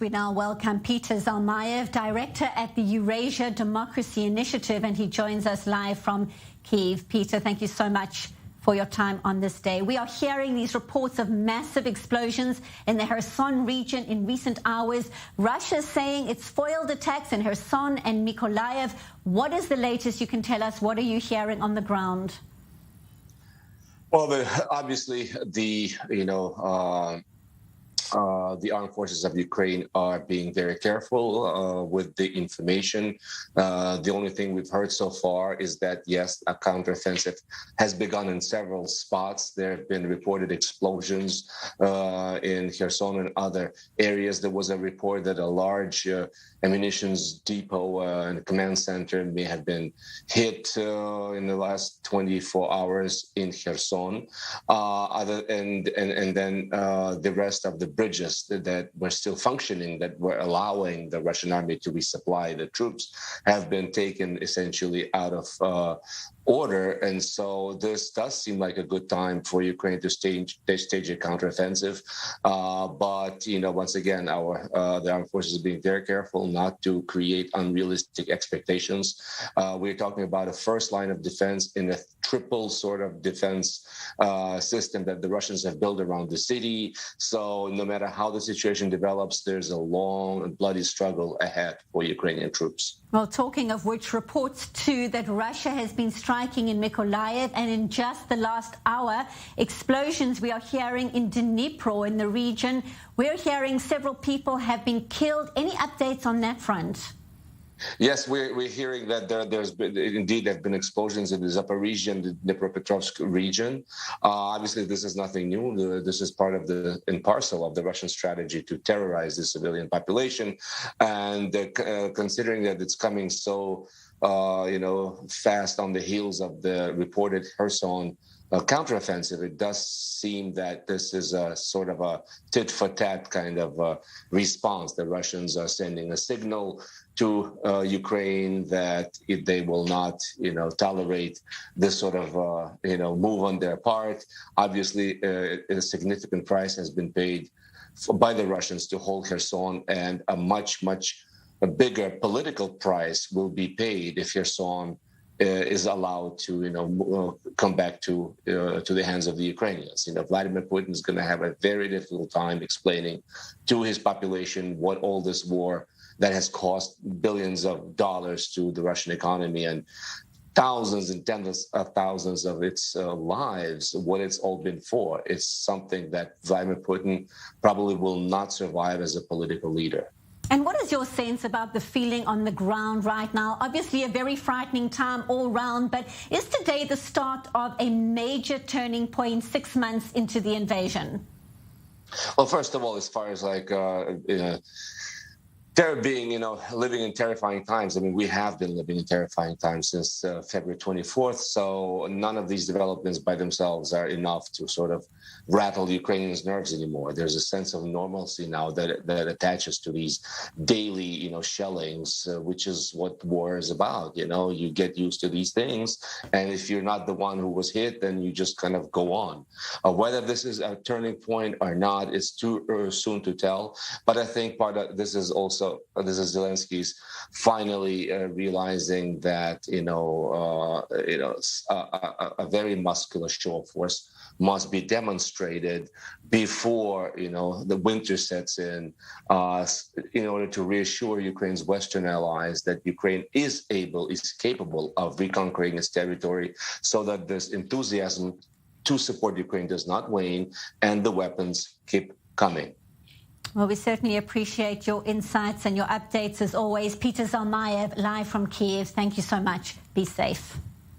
We now welcome Peter Zalmayev, Director at the Eurasia Democracy Initiative, and he joins us live from Kyiv. Peter, thank you so much for your time on this day. We are hearing these reports of massive explosions in the Kherson region in recent hours. Russia is saying it's foiled attacks in Kherson and Mykolaiv. What is the latest you can tell us? What are you hearing on the ground? Well, obviously, the armed forces of Ukraine are being very careful with the information. The only thing we've heard so far is that, yes, a counteroffensive has begun in several spots. There have been reported explosions in Kherson and other areas. There was a report that a large ammunitions depot and command center may have been hit in the last 24 hours in Kherson. And then the rest of the bridges that were still functioning, that were allowing the Russian army to resupply the troops, have been taken essentially out of order. And so this does seem like a good time for Ukraine to stage a counteroffensive. But, once again, the armed forces are being very careful not to create unrealistic expectations. We're talking about a first line of defense in a triple sort of defense system that the Russians have built around the city. So no matter how the situation develops, there's a long and bloody struggle ahead for Ukrainian troops. Well, talking of which, reports too that Russia has been striking in Mykolaiv, and in just the last hour, explosions we are hearing in Dnipro in the region. We're hearing several people have been killed. Any updates on that front? Yes, we're hearing that there have been explosions in the Zaporizhzhia and the Dnipropetrovsk region. Obviously, this is nothing new. This is part of and parcel of the Russian strategy to terrorize the civilian population. And considering that it's coming so, fast on the heels of the reported Kherson counteroffensive, it does seem that this is a sort of a tit-for-tat kind of response. The Russians are sending a signal to Ukraine that they will not, tolerate this sort of, move on their part. Obviously, a significant price has been paid by the Russians to hold Kherson, and a much bigger political price will be paid if Kherson is allowed to, come back to the hands of the Ukrainians. Vladimir Putin is going to have a very difficult time explaining to his population what all this war that has cost billions of dollars to the Russian economy and thousands and tens of thousands of its lives, what it's all been for. It's something that Vladimir Putin probably will not survive as a political leader. And what is your sense about the feeling on the ground right now? Obviously a very frightening time all round, but is today the start of a major turning point 6 months into the invasion? Well, first of all, as far as living in terrifying times. I mean, we have been living in terrifying times since February 24th. So none of these developments by themselves are enough to sort of rattle Ukrainians' nerves anymore. There's a sense of normalcy now that attaches to these daily, shellings, which is what war is about. You get used to these things. And if you're not the one who was hit, then you just kind of go on. Whether this is a turning point or not, it's too soon to tell. But I think part of this is also this is Zelensky's finally realizing that a very muscular show of force must be demonstrated before the winter sets in order to reassure Ukraine's Western allies that Ukraine is capable of reconquering its territory, so that this enthusiasm to support Ukraine does not wane and the weapons keep coming. Well, we certainly appreciate your insights and your updates as always. Peter Zalmayev, live from Kyiv. Thank you so much. Be safe.